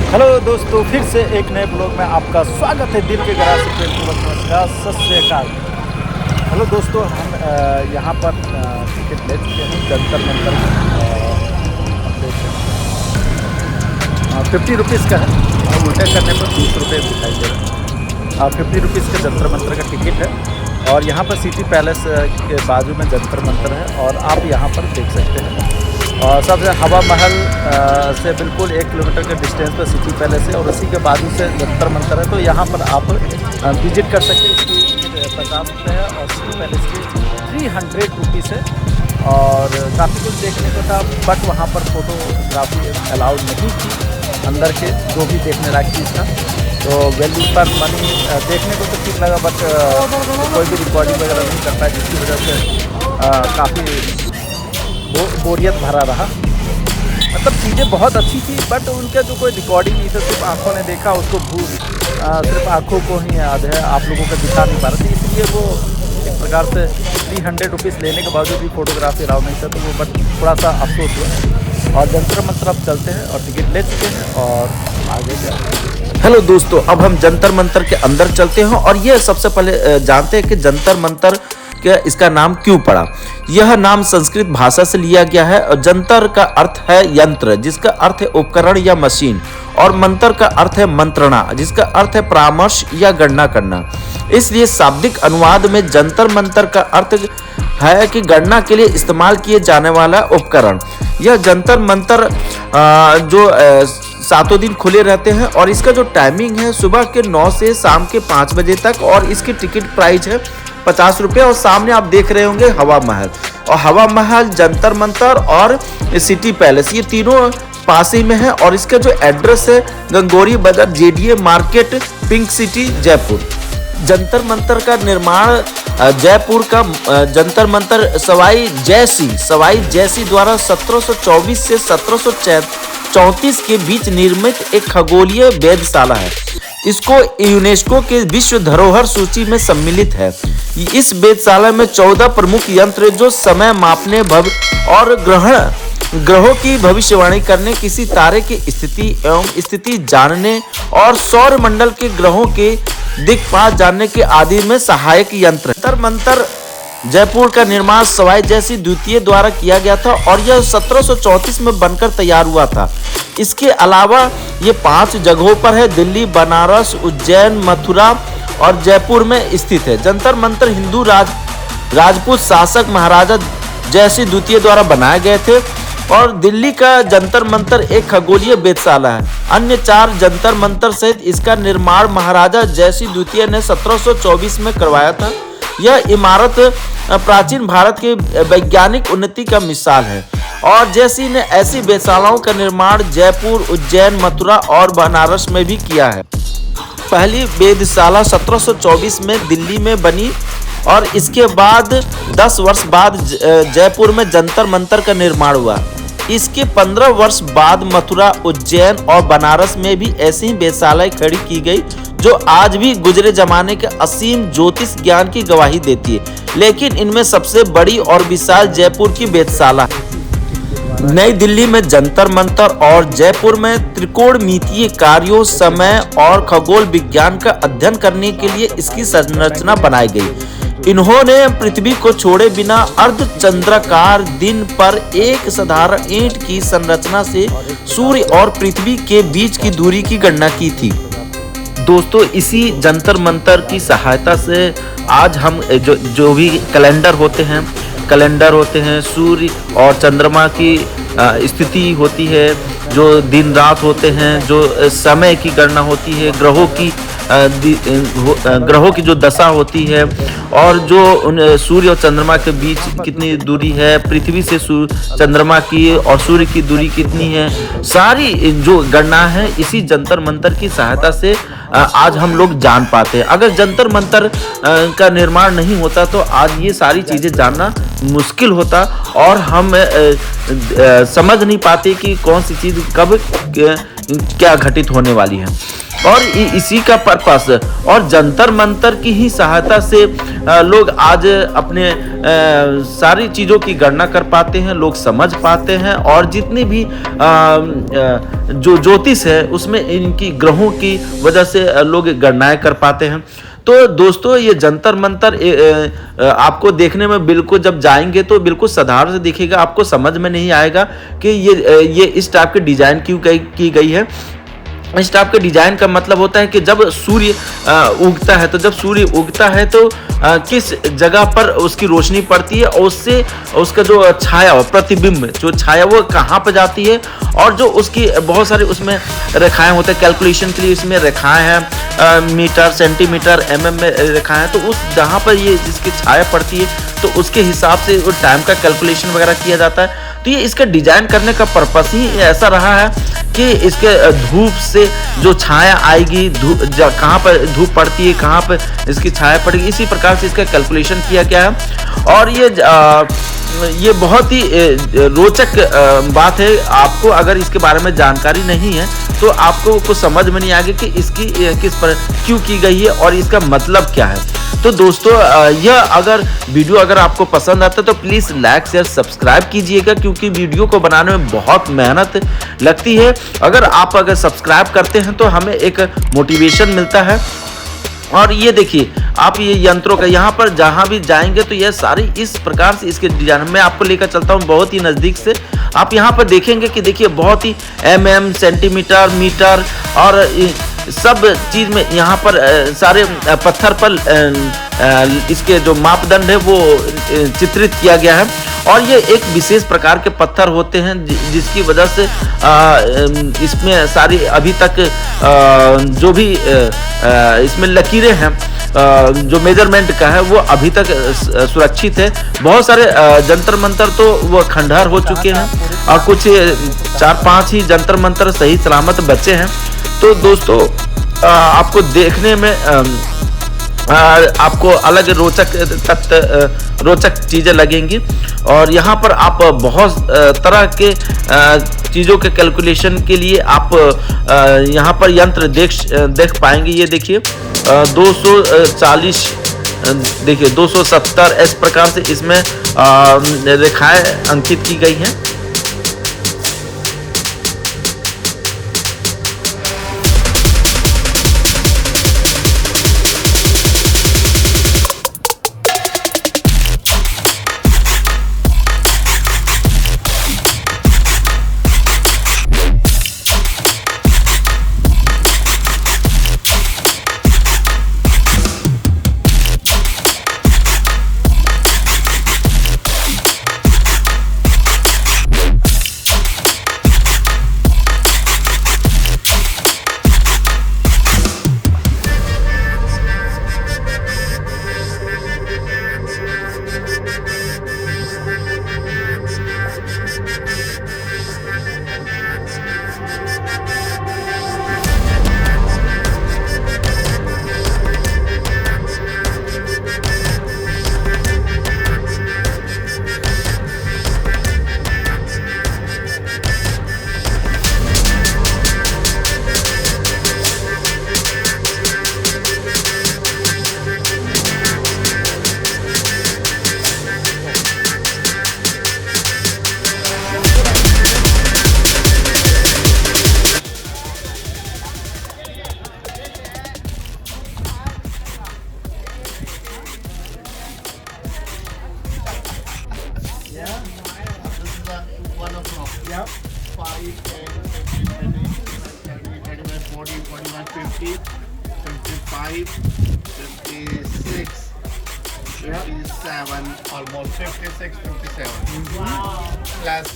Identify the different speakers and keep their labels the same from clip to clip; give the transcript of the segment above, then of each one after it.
Speaker 1: Hello दोस्तों, फिर से एक नए ब्लॉग में आपका स्वागत है। दिल के गराज से प्रेमपूर्वक नमस्कार, सत श्री अकाल। हेलो दोस्तों, हम यहाँ पर टिकट ले चुके हैं जंतर मंतर। आप 50 रुपीज़ का है और उल्टे करने पर 20 रुपये दिखाई दे रहा है। 50 रुपीज़ का जंतर मंतर का टिकट है और यहाँ पर सिटी पैलेस के बाजू में जंतर मंतर है और आप यहाँ पर देख सकते हैं। और सबसे हवा महल से बिल्कुल 1 किलोमीटर के डिस्टेंस पर सिटी पैलेस है और उसी के बाजू से जंतर मंतर है। तो यहाँ पर आप विजिट कर सकते हैं। इसकी 50 रुपये है और सिटी पैलेस की 300 रुपीज़ है। और काफ़ी कुछ देखने को था, बट वहाँ पर फोटोग्राफी अलाउड नहीं थी अंदर के, जो भी देखने लायक चीज़ था। तो वैल्यू पर मनी देखने को तो ठीक लगा, बट कोई भी रिकॉर्डिंग वगैरह नहीं करता है, जिसकी वजह से काफ़ी बोरियत भरा रहा। मतलब चीज़ें बहुत अच्छी थी, बट उनका जो कोई रिकॉर्डिंग नहीं था, सिर्फ आंखों ने देखा उसको सिर्फ आंखों को ही याद है, आप लोगों को दिखा नहीं पा रहे थे। इसलिए वो एक प्रकार से 300 रुपीज़ लेने के बावजूद भी फोटोग्राफी अलाउ नहीं था, तो वो बट थोड़ा सा अफसोस हुआ। और जंतर मंतर अब चलते हैं और टिकट ले चुके हैं और आगे जाए।
Speaker 2: हेलो दोस्तों, अब हम जंतर मंतर के अंदर चलते हैं और ये सबसे पहले जानते हैं कि जंतर मंतर क्या इसका नाम क्यों पड़ा। यह नाम संस्कृत भाषा से लिया गया है और जंतर का अर्थ है यंत्र, जिसका अर्थ है उपकरण या मशीन, और मंत्र का अर्थ है मंत्रणा, जिसका अर्थ है परामर्श या गणना करना। इसलिए शाब्दिक अनुवाद में जंतर मंतर का अर्थ है कि गणना के लिए इस्तेमाल किए जाने वाला उपकरण। यह जंतर मंतर जो 7 दिन खुले रहते हैं और इसका जो टाइमिंग है सुबह के 9 से शाम के 5 बजे तक, और इसकी टिकट प्राइस है 50 रुपये। और सामने आप देख रहे होंगे हवा महल, और हवा महल, जंतर मंतर और सिटी पैलेस, ये तीनों पास ही में है। और इसका जो एड्रेस है गंगोरी बाजार, JDA market, pink city, Jaipur. Jantar Mantar का निर्माण जयपुर का जंतर मंतर सवाई जयसी द्वारा 1724 से 1734 के बीच निर्मित एक खगोलीय वेधशाला है। इसको यूनेस्को के विश्व धरोहर सूची में सम्मिलित है। इस वेधशाला में 14 प्रमुख यंत्र जो समय मापने और ग्रहों की भविष्यवाणी करने, किसी तारे की स्थिति एवं स्थिति जानने और सौर मंडल के ग्रहों के दिक्पात जानने के आदि में सहायक यंत्र। जंतर मंतर जयपुर का निर्माण सवाई जयसी द्वितीय द्वारा किया गया था और यह 1734 में बनकर तैयार हुआ था। इसके अलावा ये 5 जगहों पर है: दिल्ली, बनारस, उज्जैन, मथुरा और जयपुर में स्थित है। जंतर मंतर हिंदू राजपूत शासक महाराजा जयसिंह द्वितीय द्वारा बनाए गए थे और दिल्ली का जंतर मंतर एक खगोलीय वेधशाला है। अन्य 4 जंतर मंतर सहित इसका निर्माण महाराजा जयसिंह द्वितीय ने 1724 में करवाया था। यह इमारत प्राचीन भारत के वैज्ञानिक उन्नति का मिसाल है और जयसिंह ने ऐसी वेधशालाओं का निर्माण जयपुर, उज्जैन, मथुरा और बनारस में भी किया है। पहली वेधशाला 1724 में दिल्ली में बनी और इसके बाद 10 वर्ष बाद जयपुर में जंतर मंतर का निर्माण हुआ। इसके 15 वर्ष बाद मथुरा, उज्जैन और बनारस में भी ऐसी ही वेधशालाएं खड़ी की गई, जो आज भी गुजरे जमाने के असीम ज्योतिष ज्ञान की गवाही देती है। लेकिन इनमें सबसे बड़ी और विशाल जयपुर की वेधशाला है। नई दिल्ली में जंतर मंतर और जयपुर में त्रिकोणमितीय कार्यों, समय और खगोल विज्ञान का अध्ययन करने के लिए इसकी संरचना बनाई गई। इन्होंने पृथ्वी को छोड़े बिना अर्धचंद्राकार दिन पर एक साधारण ईंट की संरचना से सूर्य और पृथ्वी के बीच की दूरी की गणना की थी। दोस्तों, इसी जंतर मंतर की सहायता से आज हम जो भी कैलेंडर होते हैं, सूर्य और चंद्रमा की स्थिति होती है, जो दिन रात होते हैं, जो समय की गणना होती है, ग्रहों की जो दशा होती है, और जो सूर्य और चंद्रमा के बीच कितनी दूरी है, पृथ्वी से चंद्रमा की और सूर्य की दूरी कितनी है, सारी जो गणना है इसी जंतर मंतर की सहायता से आज हम लोग जान पाते हैं। अगर जंतर मंतर का निर्माण नहीं होता तो आज ये सारी चीजें जानना मुश्किल होता और हम समझ नहीं पाते कि कौन सी चीज कब क्या घटित होने वाली है। और इसी का पर्पस और जंतर मंतर की ही सहायता से लोग आज अपने सारी चीज़ों की गणना कर पाते हैं, लोग समझ पाते हैं और जितनी भी जो ज्योतिष है उसमें इनकी ग्रहों की वजह से लोग गणनाएं कर पाते हैं। तो दोस्तों ये जंतर मंतर आपको देखने में बिल्कुल जब जाएंगे तो बिल्कुल साधारण से दिखेगा, आपको समझ में नहीं आएगा कि ये इस टाइप के डिजाइन क्यों की गई है। इस टाइप के डिजाइन का मतलब होता है कि जब सूर्य उगता है तो किस जगह पर उसकी रोशनी पड़ती है और उससे उसका जो छाया प्रतिबिंब जो छाया वो कहाँ पर जाती है और जो उसकी बहुत सारे उसमें रेखाएं होते हैं, कैलकुलेशन के लिए इसमें रेखाएं हैं, मीटर सेंटीमीटर mm में रेखाएं हैं, तो उस जहाँ पर ये जिसकी छाया पड़ती है तो उसके हिसाब से वो टाइम का कैलकुलेशन वगैरह किया जाता है। तो ये इसका डिजाइन करने का पर्पस ही ऐसा रहा है कि इसके धूप से जो छाया आएगी, कहाँ पर धूप पड़ती है, कहाँ पर इसकी छाया पड़ेगी, इसी प्रकार से इसका कैलकुलेशन किया गया है। और ये बहुत ही रोचक बात है। आपको अगर इसके बारे में जानकारी नहीं है तो आपको कुछ समझ में नहीं आएगा कि इसकी किस पर क्यों की गई है और इसका मतलब क्या है। तो दोस्तों यह अगर वीडियो अगर आपको पसंद आता है तो प्लीज़ लाइक शेयर सब्सक्राइब कीजिएगा, क्योंकि वीडियो को बनाने में बहुत मेहनत लगती है। अगर सब्सक्राइब करते हैं तो हमें एक मोटिवेशन मिलता है। और ये देखिए आप ये यंत्रों का यहाँ पर जहाँ भी जाएंगे तो ये सारी इस प्रकार से इसके डिजाइन में आपको लेकर चलता हूँ बहुत ही नज़दीक से। आप यहाँ पर देखेंगे कि देखिए बहुत ही mm सेंटीमीटर मीटर और सब चीज़ में यहाँ पर सारे पत्थर पर इसके जो मापदंड है वो चित्रित किया गया है। और ये एक विशेष प्रकार के पत्थर होते हैं जिसकी वजह से इसमें सारी अभी तक जो भी इसमें लकीरें हैं जो मेजरमेंट का है वो अभी तक सुरक्षित है। बहुत सारे जंतर मंतर तो वो खंडहर हो चुके हैं और कुछ 4-5 ही जंतर मंतर सही सलामत बचे हैं। तो दोस्तों आपको देखने में आपको अलग रोचक चीज़ें लगेंगी। और यहाँ पर आप बहुत तरह के चीज़ों के कैलकुलेशन के लिए आप यहाँ पर यंत्र देख पाएंगे। ये देखिए 240 देखिए 270 इस प्रकार से इसमें रेखाएं अंकित की गई हैं।
Speaker 3: Yep. 5, 10, 15, 20, 25, 40, 41, 50, 55, 56, 57, almost 56, 57. Wow. Plus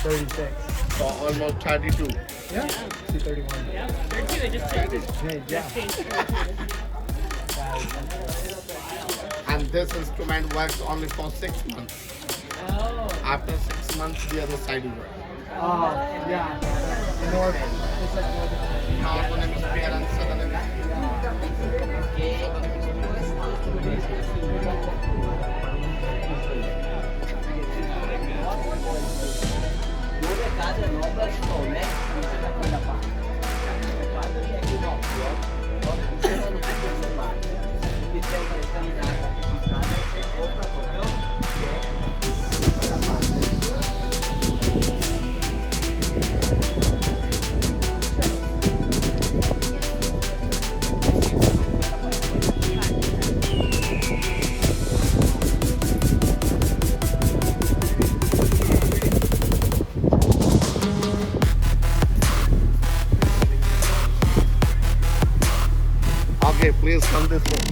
Speaker 4: 36.
Speaker 3: so almost 32.
Speaker 4: Yeah. 231.
Speaker 5: Yeah, 32, they just changed it.
Speaker 4: Yeah.
Speaker 5: Just changed it.
Speaker 3: And this instrument works only for 6 months.
Speaker 5: Oh.
Speaker 3: After 6 months, the other side will work.
Speaker 4: Oh, yeah. Northern. It's like northern.
Speaker 3: Northern hemisphere and southern hemisphere.
Speaker 6: Dove cade l'ombra e sto, con la parte.
Speaker 3: Okay, please come this way.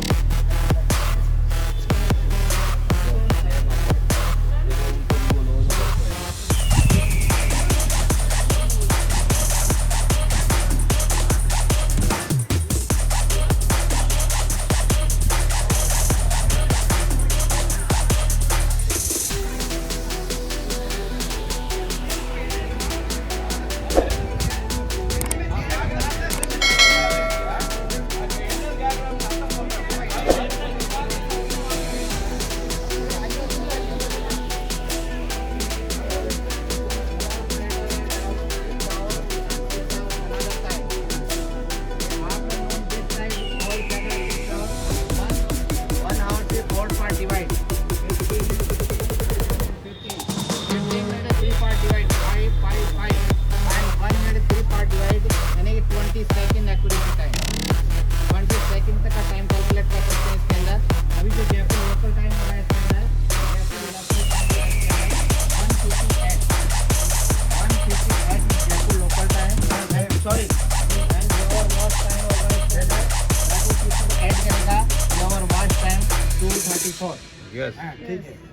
Speaker 1: Yes.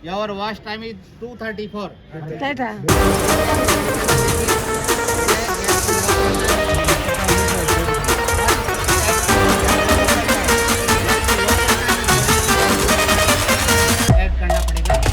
Speaker 4: Your watch time is 2:34.
Speaker 6: Tata
Speaker 4: add करना पड़ेगा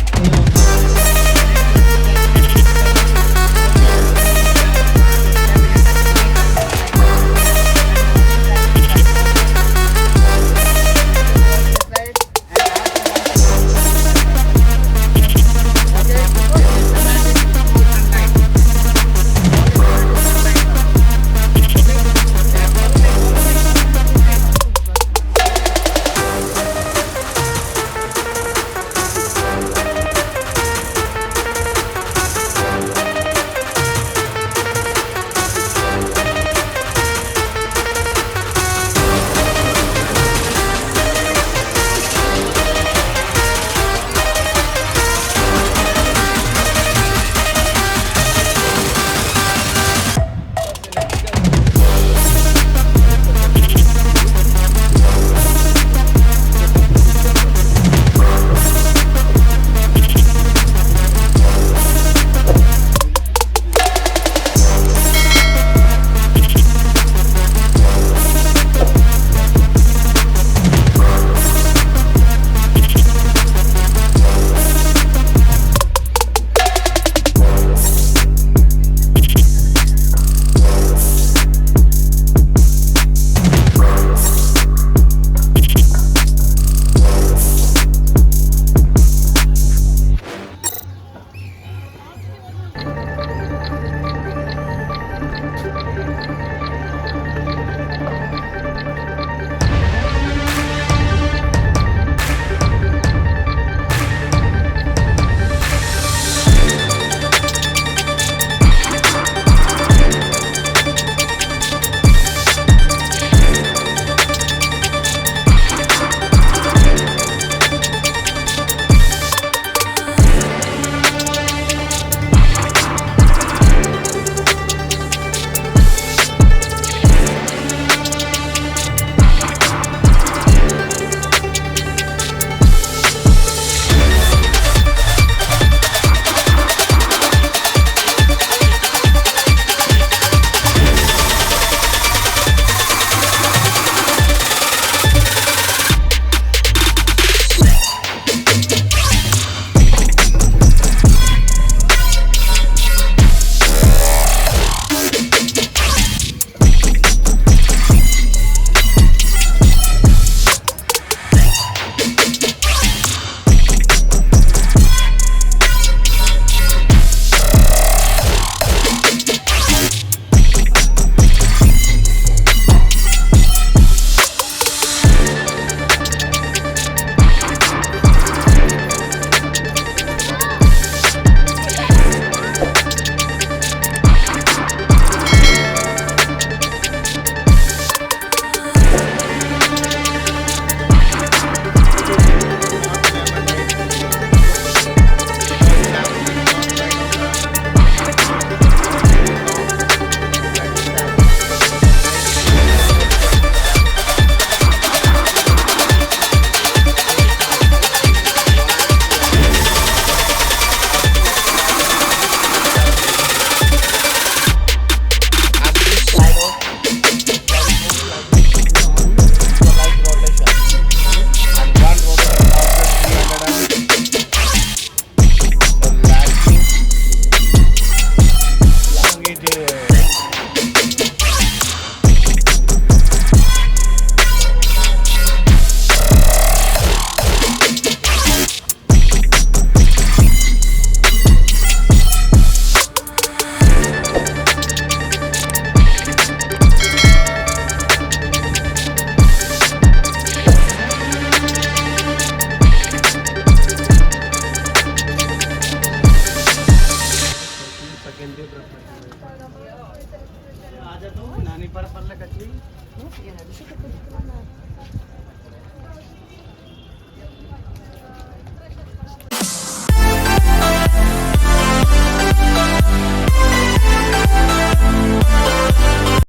Speaker 4: Nani para la kaching?
Speaker 6: Yan na, bisa ko pwede ko na.